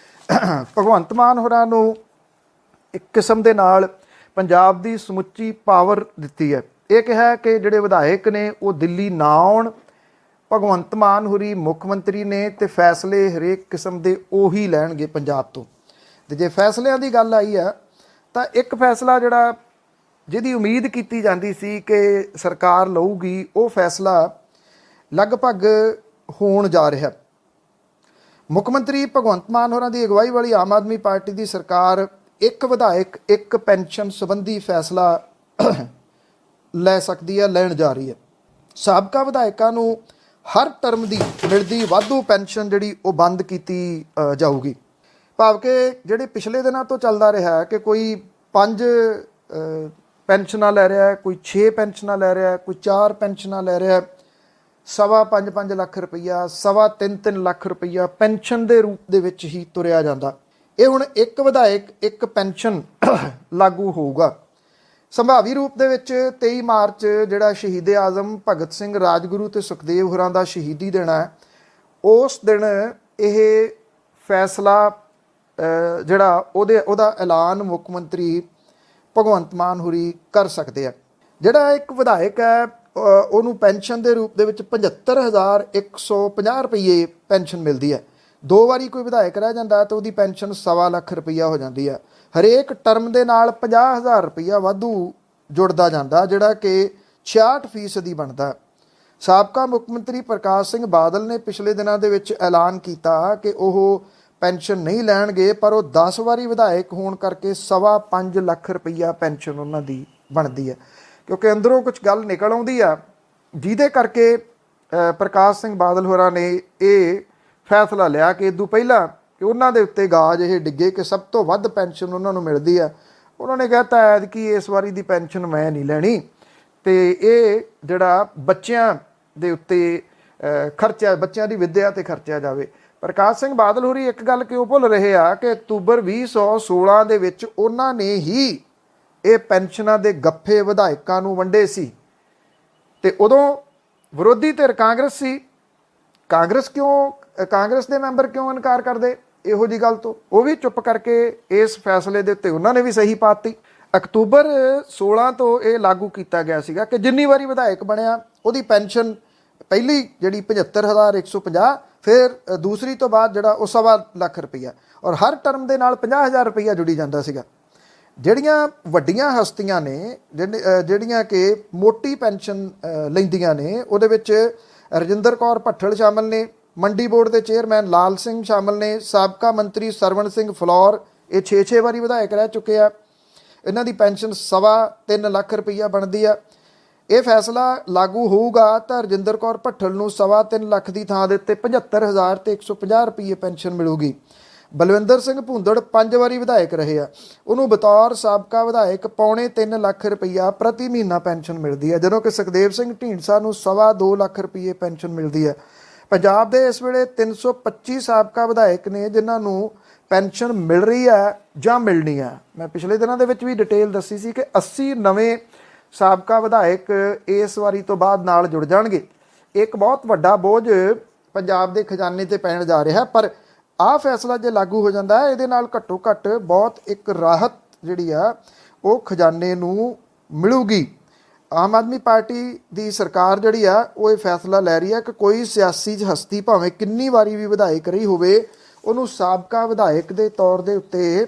ਭਗਵੰਤ ਮਾਨ ਹੋਰਾਂ ਨੂੰ ਇੱਕ ਕਿਸਮ ਦੇ ਨਾਲ ਪੰਜਾਬ ਦੀ ਸਮੁੱਚੀ ਪਾਵਰ ਦਿੱਤੀ ਹੈ। ਇਹ ਕਿਹਾ ਕਿ ਜਿਹੜੇ ਵਿਧਾਇਕ ਨੇ ਉਹ ਦਿੱਲੀ ਨਾ ਆਉਣ, ਭਗਵੰਤ ਮਾਨ ਹੋਰੀ ਮੁੱਖ ਮੰਤਰੀ ਨੇ ਤੇ ਫੈਸਲੇ ਹਰੇਕ ਕਿਸਮ ਦੇ ਉਹੀ ਲੈਣਗੇ ਪੰਜਾਬ ਤੋਂ। ਤੇ ਜੇ ਫੈਸਲਿਆਂ ਦੀ ਗੱਲ ਆਈ ਆ ਤਾਂ ਇੱਕ ਫੈਸਲਾ ਜਿਹੜਾ ਜਿਹਦੀ ਉਮੀਦ ਕੀਤੀ ਜਾਂਦੀ ਸੀ ਕਿ ਸਰਕਾਰ ਲਊਗੀ, ਉਹ ਫੈਸਲਾ ਲਗਭਗ ਹੋਣ ਜਾ ਰਿਹਾ। ਮੁੱਖ ਮੰਤਰੀ ਭਗਵੰਤ ਮਾਨ ਹੋਰਾਂ ਦੀ ਅਗਵਾਈ ਵਾਲੀ ਆਮ ਆਦਮੀ ਪਾਰਟੀ ਦੀ ਸਰਕਾਰ ਇੱਕ ਵਿਧਾਇਕ ਇੱਕ ਪੈਨਸ਼ਨ ਸੰਬੰਧੀ ਫੈਸਲਾ ਲੈ ਸਕਦੀ ਹੈ, ਲੈਣ ਜਾ ਰਹੀ ਹੈ। ਸਾਬਕਾ ਵਿਧਾਇਕਾਂ ਨੂੰ ਹਰ ਟਰਮ ਦੀ ਮਿਲਦੀ ਵਾਧੂ ਪੈਨਸ਼ਨ ਜਿਹੜੀ ਉਹ ਬੰਦ ਕੀਤੀ ਜਾਊਗੀ। ਭਾਵ ਕਿ ਜਿਹੜੇ ਪਿਛਲੇ ਦਿਨਾਂ ਤੋਂ ਚੱਲਦਾ ਰਿਹਾ ਕਿ ਕੋਈ 5 ਪੈਨਸ਼ਨਾਂ ਲੈ ਰਿਹਾ, ਕੋਈ 6 ਪੈਨਸ਼ਨਾਂ ਲੈ ਰਿਹਾ, ਕੋਈ 4 ਪੈਨਸ਼ਨਾਂ ਲੈ ਰਿਹਾ, 5.25 ਲੱਖ ਰੁਪਈਆ, 3.25 ਲੱਖ ਰੁਪਈਆ ਪੈਨਸ਼ਨ ਦੇ ਰੂਪ ਦੇ ਵਿੱਚ ਹੀ ਤੁਰਿਆ ਜਾਂਦਾ। ਇਹ ਹੁਣ ਇੱਕ ਵਿਧਾਇਕ ਇੱਕ ਪੈਨਸ਼ਨ ਲਾਗੂ ਹੋਊਗਾ। ਸੰਭਾਵੀ ਰੂਪ ਦੇ ਵਿੱਚ 23 ਮਾਰਚ ਜਿਹੜਾ ਸ਼ਹੀਦ ਆਜ਼ਮ ਭਗਤ ਸਿੰਘ, ਰਾਜਗੁਰੂ ਤੇ ਸੁਖਦੇਵ ਹੋਰਾਂ ਦਾ ਸ਼ਹੀਦੀ ਦਿਨ ਹੈ, ਉਸ ਦਿਨ ਇਹ ਫੈਸਲਾ ਜਿਹੜਾ ਉਹਦਾ ਐਲਾਨ ਮੁੱਖ ਮੰਤਰੀ ਭਗਵੰਤ ਮਾਨ ਹੋਰੀ ਕਰ ਸਕਦੇ ਆ। ਜਿਹੜਾ ਇੱਕ ਵਿਧਾਇਕ ਹੈ ਉਹਨੂੰ ਪੈਨਸ਼ਨ ਦੇ ਰੂਪ ਦੇ ਵਿੱਚ 75,150 ਰੁਪਏ ਪੈਨਸ਼ਨ ਮਿਲਦੀ ਹੈ। 2 ਵਾਰੀ ਕੋਈ ਵਿਧਾਇਕ ਰਹਿ ਜਾਂਦਾ ਤਾਂ ਉਹਦੀ ਪੈਨਸ਼ਨ 1.25 ਲੱਖ ਰੁਪਈਆ ਹੋ ਜਾਂਦੀ ਹੈ। ਹਰੇਕ ਟਰਮ ਦੇ ਨਾਲ 50,000 ਰੁਪਈਆ ਵਾਧੂ ਜੁੜਦਾ ਜਾਂਦਾ, ਜਿਹੜਾ ਕਿ 66% ਬਣਦਾ। ਸਾਬਕਾ ਮੁੱਖ ਮੰਤਰੀ ਪ੍ਰਕਾਸ਼ ਸਿੰਘ ਬਾਦਲ ਨੇ ਪਿਛਲੇ ਦਿਨਾਂ ਦੇ ਵਿੱਚ ਐਲਾਨ ਕੀਤਾ ਕਿ ਉਹ ਪੈਨਸ਼ਨ ਨਹੀਂ ਲੈਣਗੇ, ਪਰ ਉਹ 10 ਵਾਰੀ ਵਿਧਾਇਕ ਹੋਣ ਕਰਕੇ 5.25 ਲੱਖ ਰੁਪਈਆ ਪੈਨਸ਼ਨ ਉਹਨਾਂ ਦੀ ਬਣਦੀ ਹੈ। ਕਿਉਂਕਿ ਅੰਦਰੋਂ ਕੁਝ ਗੱਲ ਨਿਕਲ ਆਉਂਦੀ ਆ ਜਿਹਦੇ ਕਰਕੇ ਪ੍ਰਕਾਸ਼ ਸਿੰਘ ਬਾਦਲ ਹੋਰਾਂ ਨੇ ਇਹ ਫੈਸਲਾ ਲਿਆ ਕਿ ਇਦੋਂ ਪਹਿਲਾਂ ਕਿ ਉਹਨਾਂ ਦੇ ਉੱਤੇ ਗਾਜ ਇਹ ਡਿੱਗੇ ਕਿ ਸਭ ਤੋਂ ਵੱਧ ਪੈਨਸ਼ਨ ਉਹਨਾਂ ਨੂੰ ਮਿਲਦੀ ਆ, ਉਹਨਾਂ ਨੇ ਕਹਿਤਾ ਐਤਕੀ ਇਸ ਵਾਰੀ ਦੀ ਪੈਨਸ਼ਨ ਮੈਂ ਨਹੀਂ ਲੈਣੀ ਤੇ ਇਹ ਜਿਹੜਾ ਬੱਚਿਆਂ ਦੇ ਉੱਤੇ ਖਰਚਾ, ਬੱਚਿਆਂ ਦੀ ਵਿੱਦਿਆ ਤੇ ਖਰਚਿਆ ਜਾਵੇ। ਪ੍ਰਕਾਸ਼ ਸਿੰਘ ਬਾਦਲ ਹੋਰੀ ਇੱਕ ਗੱਲ ਕਿਉਂ ਭੁੱਲ ਰਹੇ ਆ ਕਿ ਅਕਤੂਬਰ 2016 ਦੇ ਵਿੱਚ ਉਹਨਾਂ ਨੇ ਹੀ ਇਹ ਪੈਨਸ਼ਨਾਂ ਦੇ ਗੱਫੇ ਵਿਧਾਇਕਾਂ ਨੂੰ ਵੰਡੇ ਸੀ ਤੇ ਉਦੋਂ ਵਿਰੋਧੀ ਧਿਰ ਕਾਂਗਰਸ ਸੀ। ਕਾਂਗਰਸ ਦੇ ਮੈਂਬਰ ਕਿਉਂ ਇਨਕਾਰ ਕਰਦੇ ਇਹੋ ਜੀ ਗੱਲ ਤੋਂ? ਉਹ ਵੀ ਚੁੱਪ ਕਰਕੇ ਇਸ ਫੈਸਲੇ ਦੇ ਉੱਤੇ ਉਹਨਾਂ ਨੇ ਵੀ ਸਹੀ ਪਾਤੀ। ਅਕਤੂਬਰ 16 ਤੋਂ ਇਹ ਲਾਗੂ ਕੀਤਾ ਗਿਆ ਸੀਗਾ ਕਿ ਜਿੰਨੀ ਵਾਰੀ ਵਿਧਾਇਕ ਬਣਿਆ ਉਹਦੀ ਪੈਨਸ਼ਨ ਪਹਿਲੀ ਜਿਹੜੀ 75,150, ਫਿਰ ਦੂਸਰੀ ਤੋਂ ਬਾਅਦ ਜਿਹੜਾ ਉਹ 1.25 ਲੱਖ ਰੁਪਈਆ, ਔਰ ਹਰ ਟਰਮ ਦੇ ਨਾਲ 50,000 ਰੁਪਈਆ ਜੁੜੀ ਜਾਂਦਾ ਸੀਗਾ। ਜਿਹੜੀਆਂ ਵੱਡੀਆਂ ਹਸਤੀਆਂ ਨੇ ਜਿਹੜੀਆਂ ਕਿ ਮੋਟੀ ਪੈਨਸ਼ਨ ਲੈਂਦੀਆਂ ਨੇ, ਉਹਦੇ ਵਿੱਚ ਰਜਿੰਦਰ ਕੌਰ ਭੱਠਲ ਸ਼ਾਮਲ ਨੇ, ਮੰਡੀ ਬੋਰਡ ਦੇ ਚੇਅਰਮੈਨ ਲਾਲ ਸਿੰਘ ਸ਼ਾਮਲ ਨੇ, ਸਾਬਕਾ ਮੰਤਰੀ ਸਰਵਣ ਸਿੰਘ ਫਲੌਰ, ਇਹ 6 ਵਾਰੀ ਵਿਧਾਇਕ ਰਹਿ ਚੁੱਕੇ ਆ। ਇਹਨਾਂ ਦੀ ਪੈਨਸ਼ਨ 3.25 ਲੱਖ ਰੁਪਈਆ ਬਣਦੀ ਆ। ਇਹ ਫੈਸਲਾ ਲਾਗੂ ਹੋਊਗਾ ਤਾਂ ਰਜਿੰਦਰ ਕੌਰ ਭੱਠਲ ਨੂੰ 3.25 ਲੱਖ ਦੀ ਥਾਂ ਦੇ ਉੱਤੇ 75,150 ਰੁਪਈਏ ਪੈਨਸ਼ਨ ਮਿਲੂਗੀ। ਬਲਵਿੰਦਰ ਸਿੰਘ ਭੁੰਦੜ 5 ਵਾਰੀ ਵਿਧਾਇਕ ਰਹੇ ਆ, ਉਹਨੂੰ ਬਤੌਰ ਸਾਬਕਾ ਵਿਧਾਇਕ 3.25 ਲੱਖ ਰੁਪਈਆ ਪ੍ਰਤੀ ਮਹੀਨਾ ਪੈਨਸ਼ਨ ਮਿਲਦੀ ਹੈ, ਜਦੋਂ ਕਿ ਸੁਖਦੇਵ ਸਿੰਘ ਢੀਂਡਸਾ ਨੂੰ 2.25 ਲੱਖ ਰੁਪਈਏ ਪੈਨਸ਼ਨ ਮਿਲਦੀ ਹੈ। ਪੰਜਾਬ ਦੇ ਇਸ ਵੇਲੇ 325 ਸਾਬਕਾ ਵਿਧਾਇਕ ਨੇ ਜਿਨ੍ਹਾਂ ਨੂੰ ਪੈਨਸ਼ਨ ਮਿਲ ਰਹੀ ਹੈ ਜਾਂ ਮਿਲਣੀ ਹੈ। ਮੈਂ ਪਿਛਲੇ ਦਿਨਾਂ ਦੇ ਵਿੱਚ ਵੀ ਡਿਟੇਲ ਦੱਸੀ ਸੀ ਕਿ 80 ਨਵੇਂ ਸਾਬਕਾ ਵਿਧਾਇਕ ਇਸ ਵਾਰੀ ਤੋਂ ਬਾਅਦ ਨਾਲ ਜੁੜ ਜਾਣਗੇ। ਇੱਕ ਬਹੁਤ ਵੱਡਾ ਬੋਝ ਪੰਜਾਬ ਦੇ ਖਜ਼ਾਨੇ ਤੇ ਪੈਣ ਜਾ ਰਿਹਾ, ਪਰ ਆਹ ਫੈਸਲਾ ਜੇ ਲਾਗੂ ਹੋ ਜਾਂਦਾ ਹੈ ਇਹਦੇ ਨਾਲ ਘੱਟੋ ਘੱਟ ਬਹੁਤ ਇੱਕ ਰਾਹਤ ਜਿਹੜੀ ਆ ਉਹ ਖਜ਼ਾਨੇ ਨੂੰ ਮਿਲੂਗੀ। ਆਮ ਆਦਮੀ ਪਾਰਟੀ ਦੀ ਸਰਕਾਰ ਜਿਹੜੀ ਆ ਉਹ ਇਹ ਫੈਸਲਾ ਲੈ ਰਹੀ ਹੈ ਕਿ ਕੋਈ ਸਿਆਸੀ ਹਸਤੀ ਭਾਵੇਂ ਕਿੰਨੀ ਵਾਰੀ ਵੀ ਵਿਧਾਇਕ ਰਹੀ ਹੋਵੇ, ਉਹਨੂੰ ਸਾਬਕਾ ਵਿਧਾਇਕ ਦੇ ਤੌਰ ਦੇ ਉੱਤੇ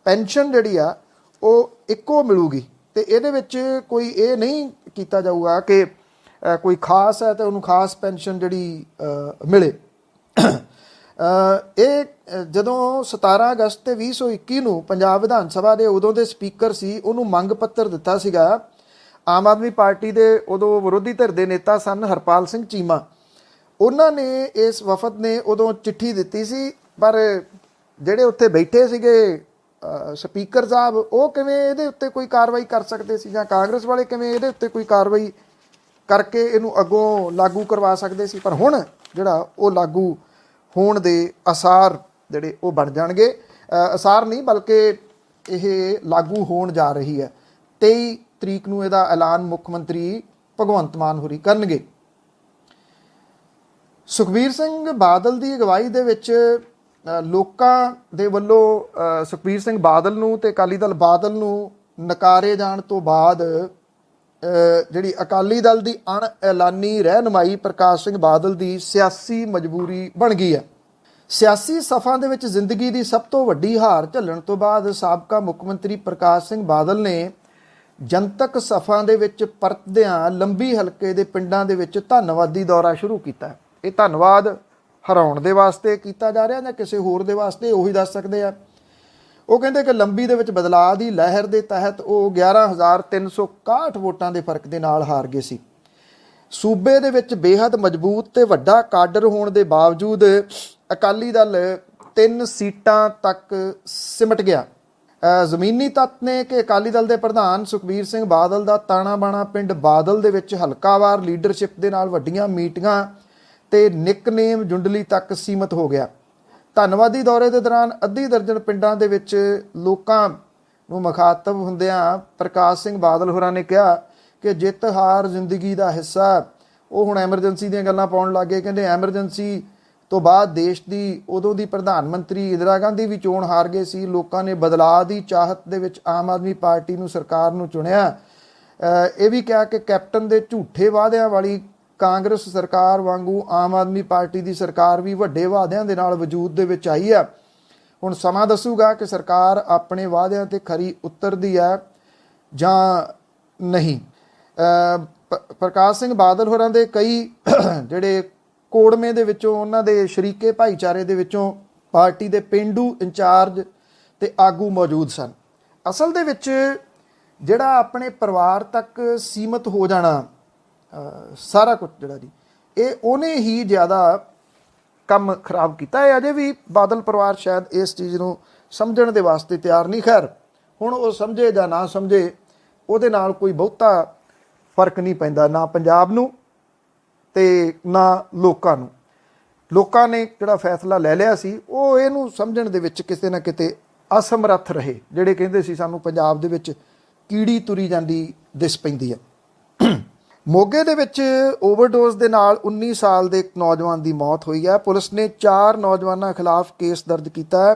ਪੈਨਸ਼ਨ ਜਿਹੜੀ ਆ ਉਹ ਇੱਕੋ ਮਿਲੂਗੀ। ਤੇ ਇਹਦੇ ਵਿੱਚ ਕੋਈ ਇਹ ਨਹੀਂ ਕੀਤਾ ਜਾਊਗਾ ਕਿ ਕੋਈ ਖਾਸ ਹੈ ਤੇ ਉਹਨੂੰ ਖਾਸ ਪੈਨਸ਼ਨ ਜਿਹੜੀ ਮਿਲੇ। ਇਹ ਜਦੋਂ 17 ਅਗਸਤ ਤੇ 2021 ਨੂੰ ਪੰਜਾਬ ਵਿਧਾਨ ਸਭਾ ਦੇ ਉਦੋਂ ਦੇ ਸਪੀਕਰ ਸੀ, ਉਹਨੂੰ ਮੰਗ ਪੱਤਰ ਦਿੱਤਾ ਸੀਗਾ। ਆਮ ਆਦਮੀ ਪਾਰਟੀ ਦੇ ਉਦੋਂ ਵਿਰੋਧੀ ਧਿਰ ਦੇ ਨੇਤਾ ਸਨ ਹਰਪਾਲ ਸਿੰਘ ਚੀਮਾ, ਉਹਨਾਂ ਨੇ ਇਸ ਵਫਦ ਨੇ ਉਦੋਂ ਚਿੱਠੀ ਦਿੱਤੀ ਸੀ, ਪਰ ਜਿਹੜੇ ਉੱਥੇ ਬੈਠੇ ਸੀਗੇ ਸਪੀਕਰ ਸਾਹਿਬ ਉਹ ਕਿਵੇਂ ਇਹਦੇ ਉੱਤੇ ਕੋਈ ਕਾਰਵਾਈ ਕਰ ਸਕਦੇ ਸੀ, ਜਾਂ ਕਾਂਗਰਸ ਵਾਲੇ ਕਿਵੇਂ ਇਹਦੇ ਉੱਤੇ ਕੋਈ ਕਾਰਵਾਈ ਕਰਕੇ ਇਹਨੂੰ ਅੱਗੋਂ ਲਾਗੂ ਕਰਵਾ ਸਕਦੇ ਸੀ। ਪਰ ਹੁਣ ਜਿਹੜਾ ਉਹ ਲਾਗੂ ਹੋਣ ਦੇ ਆਸਾਰ ਜਿਹੜੇ ਉਹ ਬਣ ਜਾਣਗੇ। ਆਸਾਰ ਨਹੀਂ ਬਲਕਿ ਇਹ ਲਾਗੂ ਹੋਣ ਜਾ ਰਹੀ ਹੈ। 23 ਤਰੀਕ ਨੂੰ ਇਹਦਾ ਐਲਾਨ ਮੁੱਖ ਮੰਤਰੀ ਭਗਵੰਤ ਮਾਨ ਹੋਰੀ ਕਰਨਗੇ। ਸੁਖਬੀਰ ਸਿੰਘ ਬਾਦਲ ਦੀ ਅਗਵਾਈ ਦੇ ਵਿੱਚ ਲੋਕਾਂ ਦੇ ਵੱਲੋਂ ਸੁਖਬੀਰ ਸਿੰਘ ਬਾਦਲ ਨੂੰ ਤੇ ਅਕਾਲੀ ਦਲ ਬਾਦਲ ਨੂੰ ਨਕਾਰੇ ਜਾਣ ਤੋਂ ਬਾਅਦ ਜਿਹੜੀ ਅਕਾਲੀ ਦਲ ਦੀ ਅਣ ਐਲਾਨੀ ਰਹਿਨੁਮਾਈ ਪ੍ਰਕਾਸ਼ ਸਿੰਘ ਬਾਦਲ ਦੀ ਸਿਆਸੀ ਮਜਬੂਰੀ ਬਣ ਗਈ ਹੈ। ਸਿਆਸੀ ਸਫਾਂ ਦੇ ਵਿੱਚ ਜ਼ਿੰਦਗੀ ਦੀ ਸਭ ਤੋਂ ਵੱਡੀ ਹਾਰ ਝੱਲਣ ਤੋਂ ਬਾਅਦ ਸਾਬਕਾ ਮੁੱਖ ਮੰਤਰੀ ਪ੍ਰਕਾਸ਼ ਸਿੰਘ ਬਾਦਲ ਨੇ ਜਨਤਕ ਸਫਾਂ ਦੇ ਵਿੱਚ ਪਰਤਦਿਆਂ ਲੰਬੀ ਹਲਕੇ ਦੇ ਪਿੰਡਾਂ ਦੇ ਵਿੱਚ ਧੰਨਵਾਦੀ ਦੌਰਾ ਸ਼ੁਰੂ ਕੀਤਾ। ਇਹ ਧੰਨਵਾਦ ਹਰਾਉਣ ਦੇ ਵਾਸਤੇ ਕੀਤਾ ਜਾ ਰਿਹਾ ਜਾਂ ਕਿਸੇ ਹੋਰ ਦੇ ਵਾਸਤੇ, ਉਹੀ ਦੱਸ ਸਕਦੇ ਆ। ਉਹ ਕਹਿੰਦੇ ਕਿ ਲੰਬੀ ਦੇ ਵਿੱਚ ਬਦਲਾਅ ਦੀ ਲਹਿਰ ਦੇ ਤਹਿਤ ਉਹ 11,361 ਵੋਟਾਂ ਦੇ ਫਰਕ ਦੇ ਨਾਲ ਹਾਰ ਗਏ ਸੀ। ਸੂਬੇ ਦੇ ਵਿੱਚ ਬੇਹੱਦ ਮਜ਼ਬੂਤ ਤੇ ਵੱਡਾ ਕਾਡਰ ਹੋਣ ਦੇ ਬਾਵਜੂਦ ਅਕਾਲੀ ਦਲ 3 ਸੀਟਾਂ ਤੱਕ ਸਿਮਟ ਗਿਆ। ਜ਼ਮੀਨੀ ਤੱਤ ਨੇ ਕਿ ਅਕਾਲੀ ਦਲ ਦੇ ਪ੍ਰਧਾਨ ਸੁਖਬੀਰ ਸਿੰਘ ਬਾਦਲ ਦਾ ਤਾਣਾ ਬਾਣਾ ਪਿੰਡ ਬਾਦਲ ਦੇ ਵਿੱਚ ਹਲਕਾਵਾਰ ਲੀਡਰਸ਼ਿਪ ਦੇ ਨਾਲ ਵੱਡੀਆਂ ਮੀਟਿੰਗਾਂ ਤੇ ਨਿਕਨੇਮ ਜੁੰਡਲੀ ਤੱਕ ਸੀਮਤ ਹੋ ਗਿਆ। ਧੰਨਵਾਦੀ ਦੌਰੇ ਦੇ ਦੌਰਾਨ ਅੱਧੀ ਦਰਜਨ ਪਿੰਡਾਂ ਦੇ ਵਿੱਚ ਲੋਕਾਂ ਨੂੰ ਮੁਖਾਤਬ ਹੁੰਦਿਆਂ ਪ੍ਰਕਾਸ਼ ਸਿੰਘ ਬਾਦਲ ਹੋਰਾਂ ਨੇ ਕਿਹਾ ਕਿ ਜਿੱਤ ਹਾਰ ਜ਼ਿੰਦਗੀ ਦਾ ਹਿੱਸਾ। ਉਹ ਹੁਣ ਐਮਰਜੈਂਸੀ ਦੀਆਂ ਗੱਲਾਂ ਪਾਉਣ ਲੱਗੇ। ਕਹਿੰਦੇ ਐਮਰਜੈਂਸੀ ਤੋਂ ਬਾਅਦ ਦੇਸ਼ ਦੀ ਉਦੋਂ ਦੀ ਪ੍ਰਧਾਨ ਮੰਤਰੀ ਇੰਦਰਾ ਗਾਂਧੀ ਵੀ ਚੋਣ ਹਾਰ ਗਏ ਸੀ। ਲੋਕਾਂ ਨੇ ਬਦਲਾਅ ਦੀ ਚਾਹਤ ਦੇ ਵਿੱਚ ਆਮ ਆਦਮੀ ਪਾਰਟੀ ਨੂੰ ਸਰਕਾਰ ਨੂੰ ਚੁਣਿਆ। ਇਹ ਵੀ ਕਿਹਾ ਕਿ ਕੈਪਟਨ ਦੇ ਝੂਠੇ ਵਾਅਦਿਆਂ ਵਾਲੀ ਕਾਂਗਰਸ ਸਰਕਾਰ ਵਾਂਗੂ ਆਮ ਆਦਮੀ ਪਾਰਟੀ ਦੀ ਸਰਕਾਰ ਵੀ ਵੱਡੇ ਵਾਅਦਿਆਂ ਦੇ ਨਾਲ ਵਜੂਦ ਦੇ ਵਿੱਚ ਆਈ ਆ। ਹੁਣ ਸਮਾਂ ਦੱਸੂਗਾ ਕਿ ਸਰਕਾਰ ਆਪਣੇ ਵਾਅਦਿਆਂ ਤੇ ਖਰੀ ਉਤਰਦੀ ਹੈ ਜਾਂ ਨਹੀਂ। ਪ੍ਰਕਾਸ਼ ਸਿੰਘ ਬਾਦਲ ਹੋਰਾਂ ਦੇ ਕਈ ਜਿਹੜੇ ਕੋੜਮੇ ਦੇ ਵਿੱਚੋਂ, ਉਹਨਾਂ ਦੇ ਸ਼ਰੀਕੇ ਭਾਈਚਾਰੇ ਦੇ ਵਿੱਚੋਂ ਪਾਰਟੀ ਦੇ ਪੇਂਡੂ ਇੰਚਾਰਜ ਤੇ ਆਗੂ ਮੌਜੂਦ ਸਨ। ਅਸਲ ਦੇ ਵਿੱਚ ਜਿਹੜਾ ਆਪਣੇ ਪਰਿਵਾਰ ਤੱਕ ਸੀਮਤ ਹੋ ਜਾਣਾ ਸਾਰਾ ਕੁਝ ਜਿਹੜਾ ਜੀ, ਇਹ ਉਹਨੇ ਹੀ ਜ਼ਿਆਦਾ ਕੰਮ ਖਰਾਬ ਕੀਤਾ ਹੈ। ਅਜੇ ਵੀ ਬਾਦਲ ਪਰਿਵਾਰ ਸ਼ਾਇਦ ਇਸ ਚੀਜ਼ ਨੂੰ ਸਮਝਣ ਦੇ ਵਾਸਤੇ ਤਿਆਰ ਨਹੀਂ। ਖੈਰ ਹੁਣ ਉਹ ਸਮਝੇ ਜਾਂ ਨਾ ਸਮਝੇ, ਉਹਦੇ ਨਾਲ ਕੋਈ ਬਹੁਤਾ ਫਰਕ ਨਹੀਂ ਪੈਂਦਾ, ਨਾ ਪੰਜਾਬ ਨੂੰ ਤੇ ਨਾ ਲੋਕਾਂ ਨੂੰ। ਲੋਕਾਂ ਨੇ ਜਿਹੜਾ ਫੈਸਲਾ ਲੈ ਲਿਆ ਸੀ ਉਹ ਇਹਨੂੰ ਸਮਝਣ ਦੇ ਵਿੱਚ ਕਿਤੇ ਨਾ ਕਿਤੇ ਅਸਮਰੱਥ ਰਹੇ। ਜਿਹੜੇ ਕਹਿੰਦੇ ਸੀ ਸਾਨੂੰ ਪੰਜਾਬ ਦੇ ਵਿੱਚ ਕੀੜੀ ਤੁਰੀ ਜਾਂਦੀ ਦਿਸ ਪੈਂਦੀ ਹੈ। ਮੋਗੇ ਦੇ ਵਿੱਚ ਓਵਰਡੋਜ਼ ਦੇ ਨਾਲ 19 ਸਾਲ ਦੇ ਇੱਕ ਨੌਜਵਾਨ ਦੀ ਮੌਤ ਹੋਈ ਹੈ। ਪੁਲਿਸ ਨੇ 4 ਨੌਜਵਾਨਾਂ ਖਿਲਾਫ ਕੇਸ ਦਰਜ ਕੀਤਾ ਹੈ।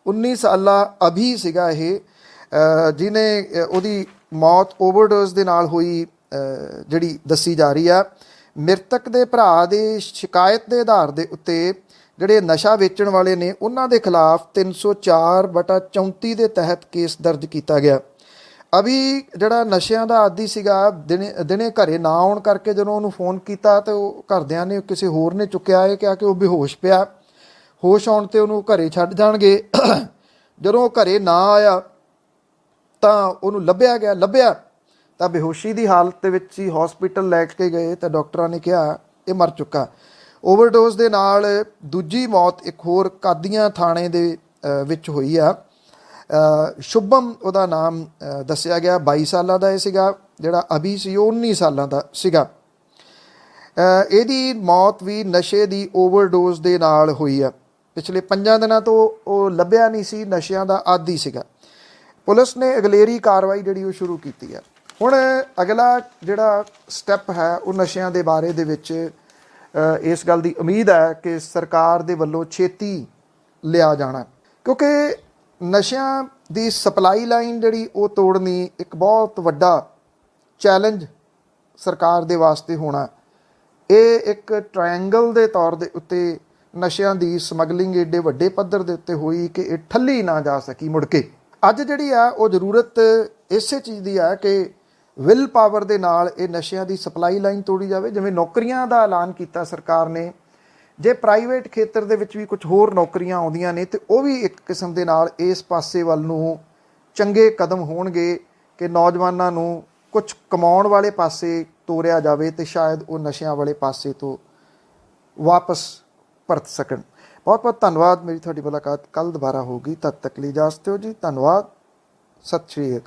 19 ਸਾਲਾ ਅਭੀ ਸੀਗਾ ਇਹ, ਜਿਹਨੇ ਉਹਦੀ ਮੌਤ ਓਵਰਡੋਜ਼ ਦੇ ਨਾਲ ਹੋਈ ਜਿਹੜੀ ਦੱਸੀ ਜਾ ਰਹੀ ਆ। ਮ੍ਰਿਤਕ ਦੇ ਭਰਾ ਦੇ ਸ਼ਿਕਾਇਤ ਦੇ ਆਧਾਰ ਦੇ ਉੱਤੇ ਜਿਹੜੇ ਨਸ਼ਾ ਵੇਚਣ ਵਾਲੇ ਨੇ ਉਹਨਾਂ ਦੇ ਖਿਲਾਫ 304/34 ਦੇ ਤਹਿਤ ਕੇਸ ਦਰਜ ਕੀਤਾ ਗਿਆ। ਅਭੀ ਜਿਹੜਾ ਨਸ਼ਿਆਂ ਦਾ ਆਦੀ ਸੀਗਾ, ਦਿਨੇ ਘਰੇ ਨਾ ਆਉਣ ਕਰਕੇ ਜਦੋਂ ਉਹਨੂੰ ਫੋਨ ਕੀਤਾ ਤੇ ਉਹ ਘਰਦਿਆਂ ਨੇ ਕਿਸੇ ਹੋਰ ਨੇ ਚੁੱਕਿਆ। ਇਹ ਕਿਹਾ ਕਿ ਉਹ ਬੇਹੋਸ਼ ਪਿਆ, ਹੋਸ਼ ਆਉਣ ਤੇ ਉਹਨੂੰ ਘਰੇ ਛੱਡ ਜਾਣਗੇ। ਜਦੋਂ ਉਹ ਘਰੇ ਨਾ ਆਇਆ ਤਾਂ ਉਹਨੂੰ ਲੱਭਿਆ ਤਾਂ ਬੇਹੋਸ਼ੀ ਦੀ ਹਾਲਤ ਦੇ ਵਿੱਚ ਹੀ ਹਸਪੀਟਲ ਲੈ ਕੇ ਗਏ ਤਾਂ ਡਾਕਟਰਾਂ ਨੇ ਕਿਹਾ ਇਹ ਮਰ ਚੁੱਕਾ। ਓਵਰਡੋਜ਼ ਦੇ ਨਾਲ ਦੂਜੀ ਮੌਤ ਇੱਕ ਹੋਰ ਕਾਦੀਆਂ ਥਾਣੇ ਦੇ ਵਿੱਚ ਹੋਈ ਆ। ਸ਼ੁਭਮ ਉਹਦਾ ਨਾਮ ਦੱਸਿਆ ਗਿਆ, 22 ਸਾਲਾਂ ਦਾ ਇਹ ਸੀਗਾ। ਜਿਹੜਾ ਅਭੀ ਸੀ ਉਹ 19 ਸਾਲਾਂ ਦਾ ਸੀਗਾ। ਇਹਦੀ ਮੌਤ ਵੀ ਨਸ਼ੇ ਦੀ ਓਵਰਡੋਜ਼ ਦੇ ਨਾਲ ਹੋਈ ਆ। ਪਿਛਲੇ 5 ਦਿਨਾਂ ਤੋਂ ਉਹ ਲੱਭਿਆ ਨਹੀਂ ਸੀ, ਨਸ਼ਿਆਂ ਦਾ ਆਦੀ ਸੀਗਾ। ਪੁਲਿਸ ਨੇ ਅਗਲੇਰੀ ਕਾਰਵਾਈ ਜਿਹੜੀ ਉਹ ਸ਼ੁਰੂ ਕੀਤੀ ਆ। ਹੁਣ ਅਗਲਾ ਜਿਹੜਾ ਸਟੈਪ ਹੈ ਉਹ ਨਸ਼ਿਆਂ ਦੇ ਬਾਰੇ ਦੇ ਵਿੱਚ ਇਸ ਗੱਲ ਦੀ ਉਮੀਦ ਹੈ ਕਿ ਸਰਕਾਰ ਦੇ ਵੱਲੋਂ ਛੇਤੀ ਲਿਆ ਜਾਣਾ, ਕਿਉਂਕਿ ਨਸ਼ਿਆਂ ਦੀ ਸਪਲਾਈ ਲਾਈਨ ਜਿਹੜੀ ਉਹ ਤੋੜਨੀ ਇੱਕ ਬਹੁਤ ਵੱਡਾ ਚੈਲੰਜ ਸਰਕਾਰ ਦੇ ਵਾਸਤੇ ਹੋਣਾ। ਇਹ ਇੱਕ ਟ੍ਰਾਇੰਗਲ ਦੇ ਤੌਰ ਦੇ ਉੱਤੇ ਨਸ਼ਿਆਂ ਦੀ ਸਮਗਲਿੰਗ ਏਡੇ ਵੱਡੇ ਪੱਧਰ ਦੇ ਉੱਤੇ ਹੋਈ ਕਿ ਇਹ ਠੱਲੀ ਨਾ ਜਾ ਸਕੀ ਮੁੜ ਕੇ। ਅੱਜ ਜਿਹੜੀ ਆ ਉਹ ਜ਼ਰੂਰਤ ਇਸੇ ਚੀਜ਼ ਦੀ ਹੈ ਕਿ ਵਿਲ ਪਾਵਰ ਦੇ ਨਾਲ ਇਹ ਨਸ਼ਿਆਂ ਦੀ ਸਪਲਾਈ ਲਾਈਨ ਤੋੜੀ ਜਾਵੇ। ਜਿਵੇਂ ਨੌਕਰੀਆਂ ਦਾ ਐਲਾਨ ਕੀਤਾ ਸਰਕਾਰ ਨੇ, ਜੇ ਪ੍ਰਾਈਵੇਟ ਖੇਤਰ ਦੇ ਵਿੱਚ ਵੀ ਕੁਝ ਹੋਰ ਨੌਕਰੀਆਂ ਆਉਂਦੀਆਂ ਨੇ ਤੇ ਉਹ ਵੀ ਇੱਕ ਕਿਸਮ ਦੇ ਨਾਲ ਇਸ ਪਾਸੇ ਵੱਲ ਨੂੰ ਚੰਗੇ ਕਦਮ ਹੋਣਗੇ ਕਿ ਨੌਜਵਾਨਾਂ ਨੂੰ ਕੁਝ ਕਮਾਉਣ ਵਾਲੇ ਪਾਸੇ ਤੋਰਿਆ ਜਾਵੇ ਤੇ ਸ਼ਾਇਦ ਉਹ ਨਸ਼ਿਆਂ ਵਾਲੇ ਪਾਸੇ ਤੋਂ ਵਾਪਸ ਪਰਤ ਸਕਣ। ਬਹੁਤ ਬਹੁਤ ਧੰਨਵਾਦ। ਮੇਰੀ ਤੁਹਾਡੀ ਮੁਲਾਕਾਤ ਕੱਲ ਦੁਬਾਰਾ ਹੋਊਗੀ, ਤਦ ਤੱਕ ਲਈ ਇਜਾਜ਼ਤ ਦਿਓ ਜੀ। ਧੰਨਵਾਦ, ਸਤਿ ਸ਼੍ਰੀ ਅਕਾਲ।